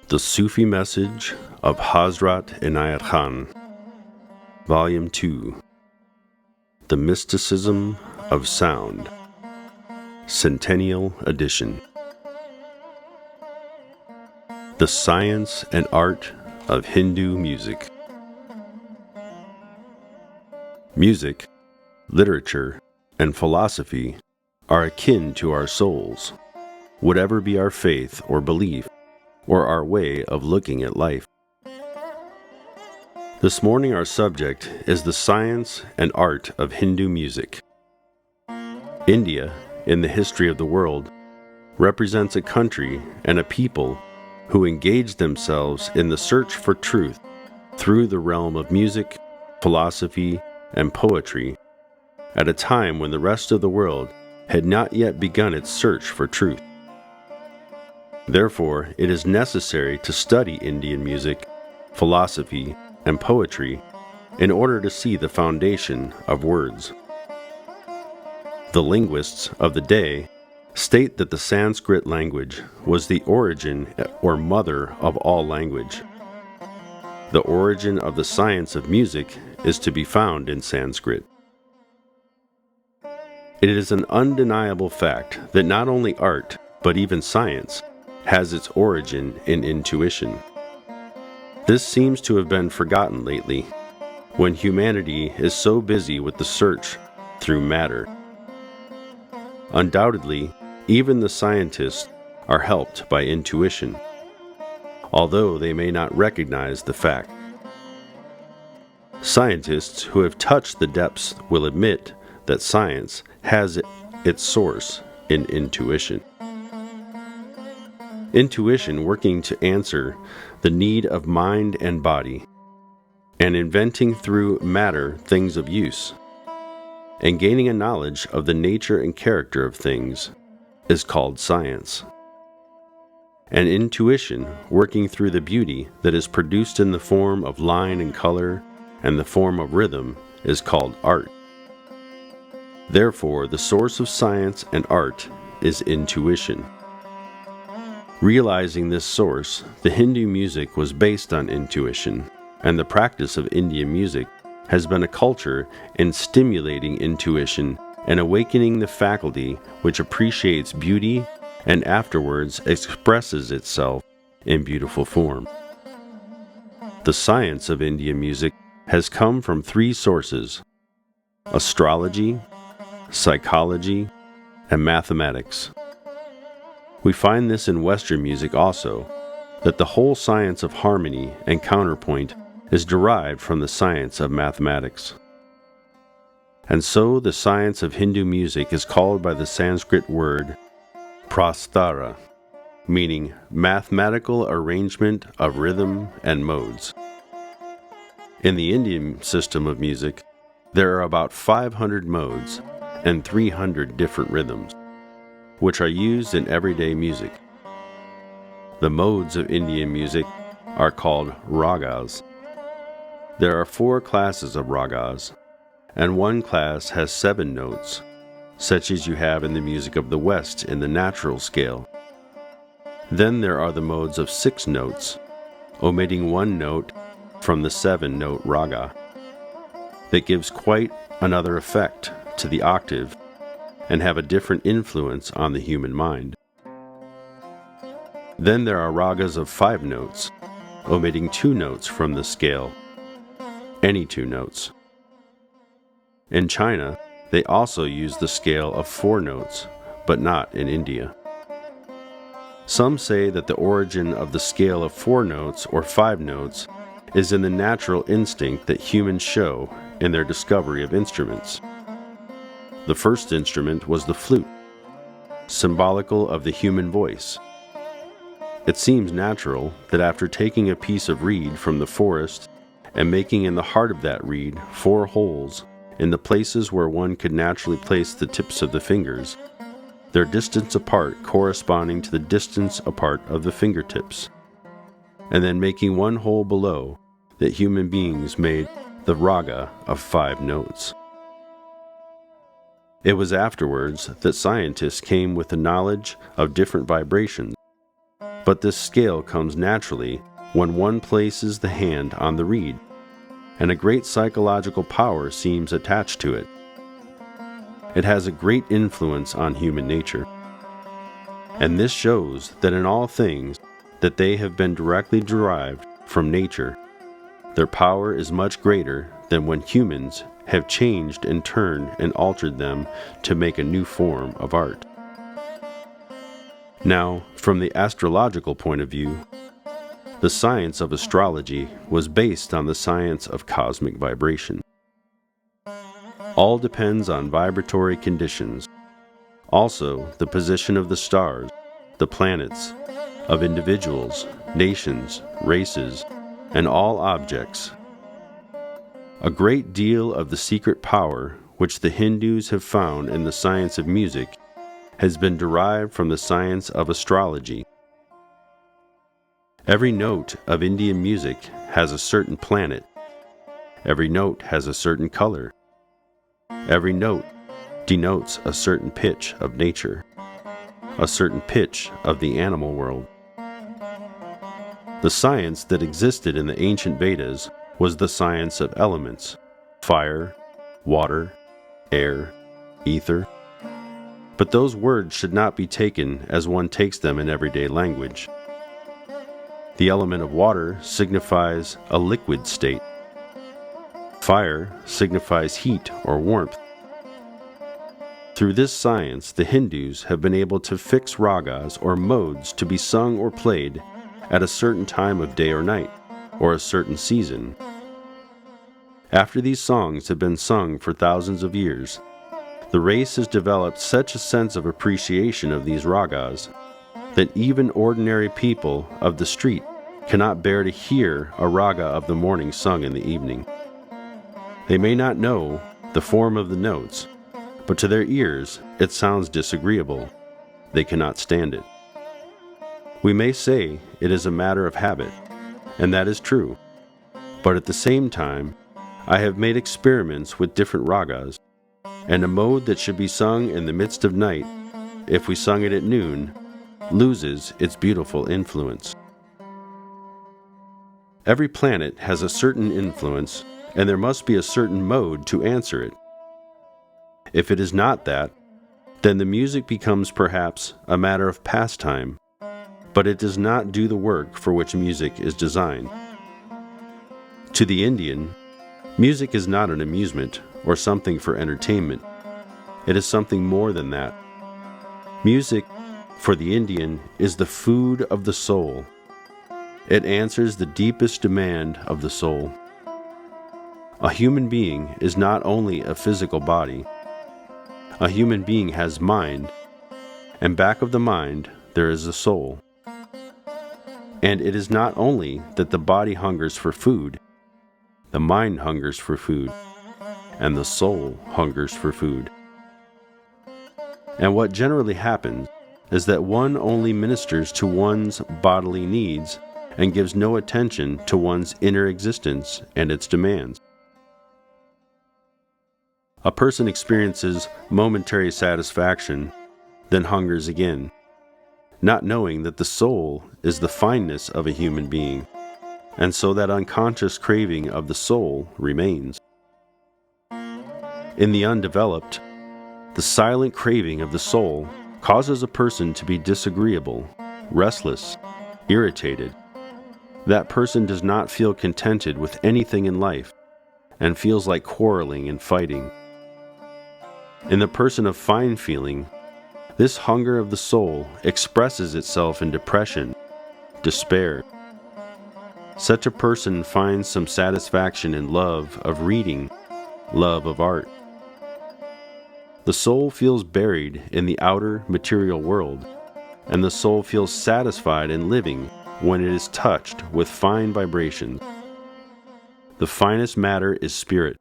The Sufi Message of Hazrat Inayat Khan, Volume 2, The Mysticism of Sound, Centennial Edition. The Science and Art of Hindu Music. Music, literature, and philosophy are akin to our souls, whatever be our faith or belief, or our way of looking at life. This morning our subject is the science and art of Hindu music. India, in the history of the world, represents a country and a people who engaged themselves in the search for truth through the realm of music, philosophy, and poetry, at a time when the rest of the world had not yet begun its search for truth. Therefore, it is necessary to study Indian music, philosophy, and poetry in order to see the foundation of words. The linguists of the day state that the Sanskrit language was the origin or mother of all language. The origin of the science of music is to be found in Sanskrit. It is an undeniable fact that not only art, but even science, has its origin in intuition. This seems to have been forgotten lately, when humanity is so busy with the search through matter. Undoubtedly, even the scientists are helped by intuition, although they may not recognize the fact. Scientists who have touched the depths will admit that science has its source in intuition. Intuition working to answer the need of mind and body, and inventing through matter things of use, and gaining a knowledge of the nature and character of things is called science. And intuition working through the beauty that is produced in the form of line and color and the form of rhythm is called art. Therefore, the source of science and art is intuition. Realizing this source, the Hindu music was based on intuition, and the practice of Indian music has been a culture in stimulating intuition and awakening the faculty which appreciates beauty and afterwards expresses itself in beautiful form. The science of Indian music has come from three sources: astrology, psychology, and mathematics. We find this in Western music also, that the whole science of harmony and counterpoint is derived from the science of mathematics. And so the science of Hindu music is called by the Sanskrit word prastara, meaning mathematical arrangement of rhythm and modes. In the Indian system of music, there are about 500 modes and 300 different rhythms, which are used in everyday music. The modes of Indian music are called ragas. There are 4 classes of ragas, and one class has 7 notes, such as you have in the music of the West in the natural scale. Then there are the modes of 6 notes, omitting 1 note from the 7-note raga, that gives quite another effect to the octave and have a different influence on the human mind. Then there are ragas of 5 notes, omitting 2 notes from the scale, any 2 notes. In China, they also use the scale of 4 notes, but not in India. Some say that the origin of the scale of 4 notes or 5 notes is in the natural instinct that humans show in their discovery of instruments. The first instrument was the flute, symbolical of the human voice. It seems natural that after taking a piece of reed from the forest and making in the heart of that reed 4 holes in the places where one could naturally place the tips of the fingers, their distance apart corresponding to the distance apart of the fingertips, and then making 1 hole below, that human beings made the raga of 5 notes. It was afterwards that scientists came with the knowledge of different vibrations but this scale comes naturally when one places the hand on the reed, and a great psychological power seems attached to it. It has a great influence on human nature, and this shows that in all things that they have been directly derived from nature, their power is much greater than when humans have changed and turned and altered them to make a new form of art. Now, from the astrological point of view, the science of astrology was based on the science of cosmic vibration. All depends on vibratory conditions. Also, the position of the stars, the planets, of individuals, nations, races, and all objects. A great deal of the secret power which the Hindus have found in the science of music has been derived from the science of astrology. Every note of Indian music has a certain planet. Every note has a certain color. Every note denotes a certain pitch of nature, a certain pitch of the animal world. The science that existed in the ancient Vedas was the science of elements: fire, water, air, ether. But those words should not be taken as one takes them in everyday language. The element of water signifies a liquid state. Fire signifies heat or warmth. Through this science, the Hindus have been able to fix ragas or modes to be sung or played at a certain time of day or night, or a certain season. After these songs have been sung for thousands of years, the race has developed such a sense of appreciation of these ragas that even ordinary people of the street cannot bear to hear a raga of the morning sung in the evening. They may not know the form of the notes, but to their ears it sounds disagreeable. They cannot stand it. We may say it is a matter of habit, and that is true, but at the same time, I have made experiments with different ragas, and a mode that should be sung in the midst of night, if we sung it at noon, loses its beautiful influence. Every planet has a certain influence, and there must be a certain mode to answer it. If it is not that, then the music becomes perhaps a matter of pastime, but it does not do the work for which music is designed. To the Indian, music is not an amusement or something for entertainment. It is something more than that. Music, for the Indian, is the food of the soul. It answers the deepest demand of the soul. A human being is not only a physical body. A human being has mind, and back of the mind there is a soul. And it is not only that the body hungers for food, the mind hungers for food, and the soul hungers for food. And what generally happens is that one only ministers to one's bodily needs and gives no attention to one's inner existence and its demands. A person experiences momentary satisfaction, then hungers again, not knowing that the soul is the fineness of a human being, and so that unconscious craving of the soul remains. In the undeveloped, the silent craving of the soul causes a person to be disagreeable, restless, irritated. That person does not feel contented with anything in life, and feels like quarreling and fighting. In the person of fine feeling, this hunger of the soul expresses itself in depression, despair. Such a person finds some satisfaction in love of reading, love of art. The soul feels buried in the outer material world, and the soul feels satisfied in living when it is touched with fine vibrations. The finest matter is spirit,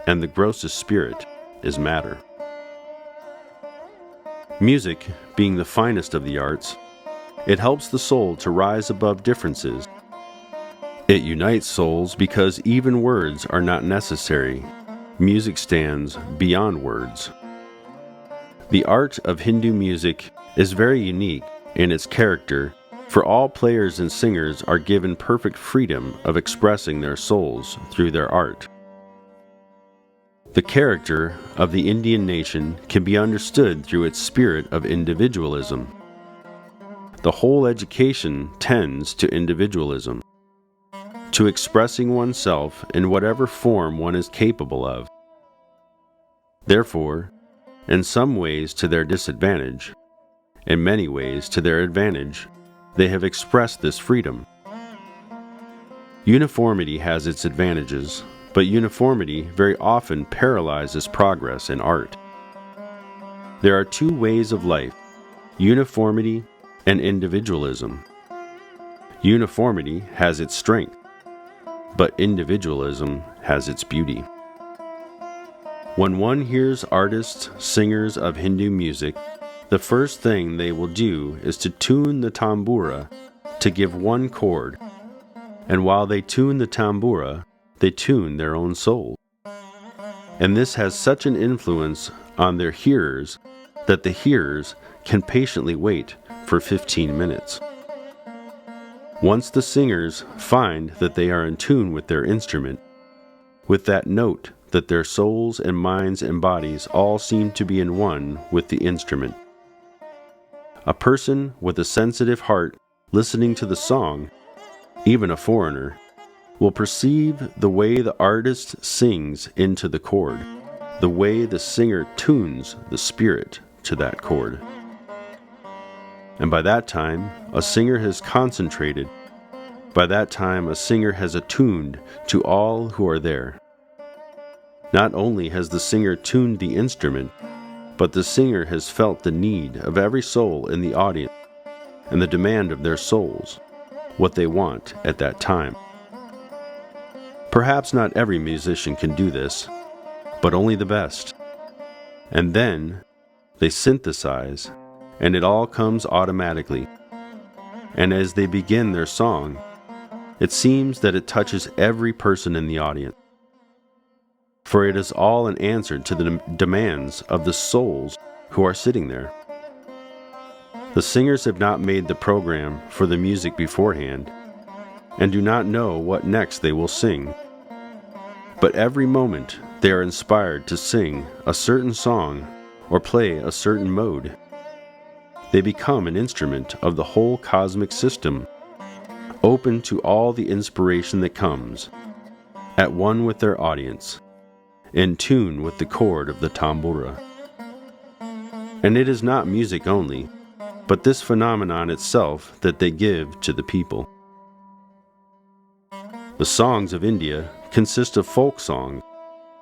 and the grossest spirit is matter. Music, being the finest of the arts, it helps the soul to rise above differences. It unites souls because even words are not necessary. Music stands beyond words. The art of Hindu music is very unique in its character, For all players and singers are given perfect freedom of expressing their souls through their art. The character of the Indian nation can be understood through its spirit of individualism. The whole education tends to individualism, to expressing oneself in whatever form one is capable of. Therefore, in some ways to their disadvantage, in many ways to their advantage, they have expressed this freedom. Uniformity has its advantages, but uniformity very often paralyzes progress in art. There are two ways of life, uniformity and individualism. Uniformity has its strength, but individualism has its beauty. When one hears artists, singers of Hindu music, the first thing they will do is to tune the tambura to give one chord, and while they tune the tambura, they tune their own soul. And this has such an influence on their hearers that the hearers can patiently wait for 15 minutes. Once the singers find that they are in tune with their instrument, with that note that their souls and minds and bodies all seem to be in one with the instrument. A person with a sensitive heart listening to the song, even a foreigner, will perceive the way the artist sings into the chord, the way the singer tunes the spirit to that chord. And by that time, a singer has concentrated. By that time, a singer has attuned to all who are there. Not only has the singer tuned the instrument, but the singer has felt the need of every soul in the audience and the demand of their souls, what they want at that time. Perhaps not every musician can do this, but only the best. And then they synthesize, and it all comes automatically. And as they begin their song, it seems that it touches every person in the audience. For it is all an answer to the demands of the souls who are sitting there. The singers have not made the program for the music beforehand, and do not know what next they will sing. But every moment they are inspired to sing a certain song or play a certain mode. They become an instrument of the whole cosmic system, open to all the inspiration that comes, at one with their audience, in tune with the chord of the tambura. And it is not music only, but this phenomenon itself that they give to the people. The songs of India consist of folk songs,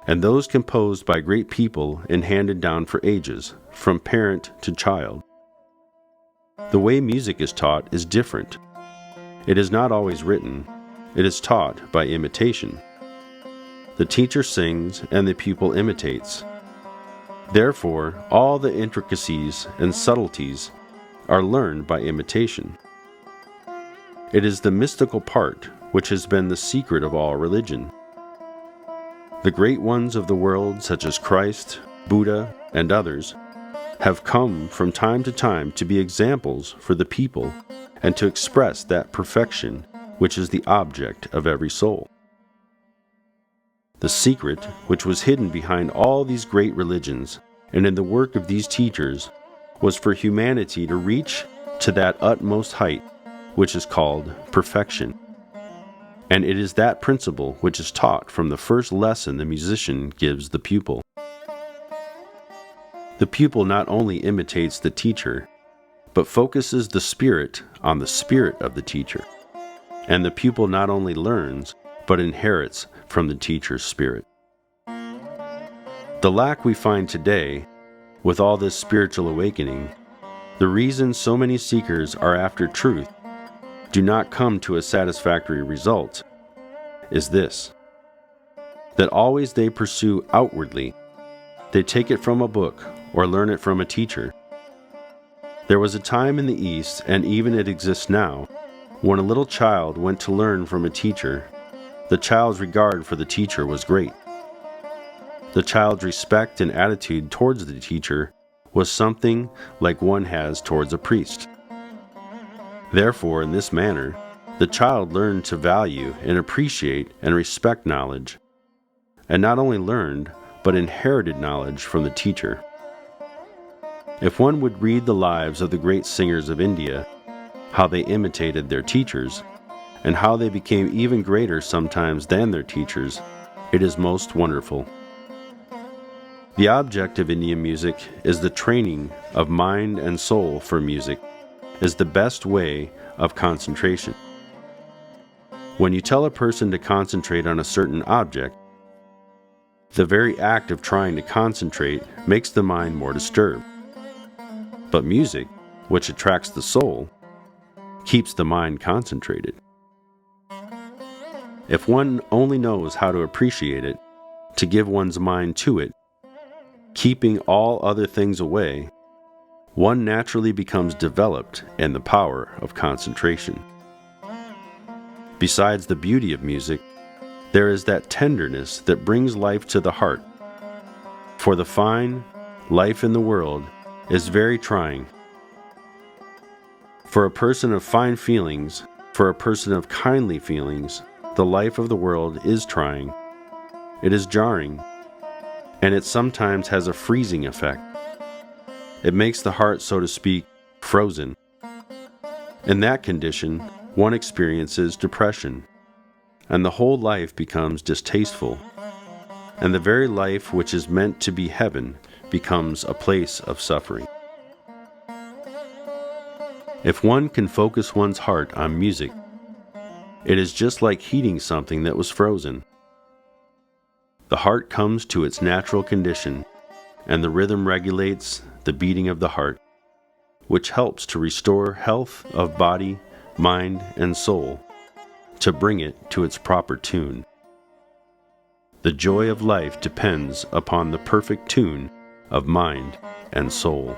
and those composed by great people and handed down for ages, from parent to child. The way music is taught is different. It is not always written. It is taught by imitation. The teacher sings and the pupil imitates. Therefore, all the intricacies and subtleties are learned by imitation. It is the mystical part which has been the secret of all religion. The great ones of the world, such as Christ, Buddha, and others, have come from time to time to be examples for the people and to express that perfection which is the object of every soul. The secret which was hidden behind all these great religions and in the work of these teachers was for humanity to reach to that utmost height which is called perfection. And it is that principle which is taught from the first lesson the musician gives the pupil. The pupil not only imitates the teacher, but focuses the spirit on the spirit of the teacher. And the pupil not only learns, but inherits from the teacher's spirit. The lack we find today, with all this spiritual awakening, the reason so many seekers are after truth, do not come to a satisfactory result, is this: that always they pursue outwardly. They take it from a book or learn it from a teacher. There was a time in the East, and even it exists now, when a little child went to learn from a teacher. The child's regard for the teacher was great. The child's respect and attitude towards the teacher was something like one has towards a priest. Therefore, in this manner, the child learned to value and appreciate and respect knowledge, and not only learned, but inherited knowledge from the teacher. If one would read the lives of the great singers of India, how they imitated their teachers, and how they became even greater sometimes than their teachers, it is most wonderful. The object of Indian music is the training of mind and soul for music, is the best way of concentration. When you tell a person to concentrate on a certain object, the very act of trying to concentrate makes the mind more disturbed. But music, which attracts the soul, keeps the mind concentrated. If one only knows how to appreciate it, to give one's mind to it, keeping all other things away, one naturally becomes developed in the power of concentration. Besides the beauty of music, there is that tenderness that brings life to the heart. For the fine, life in the world is very trying. For a person of fine feelings, for a person of kindly feelings, the life of the world is trying. It is jarring, and it sometimes has a freezing effect. It makes the heart, so to speak, frozen. In that condition, one experiences depression, and the whole life becomes distasteful, and the very life which is meant to be heaven becomes a place of suffering. If one can focus one's heart on music, it is just like heating something that was frozen. The heart comes to its natural condition, and the rhythm regulates the beating of the heart, which helps to restore health of body, mind, and soul, to bring it to its proper tune. The joy of life depends upon the perfect tune of mind and soul.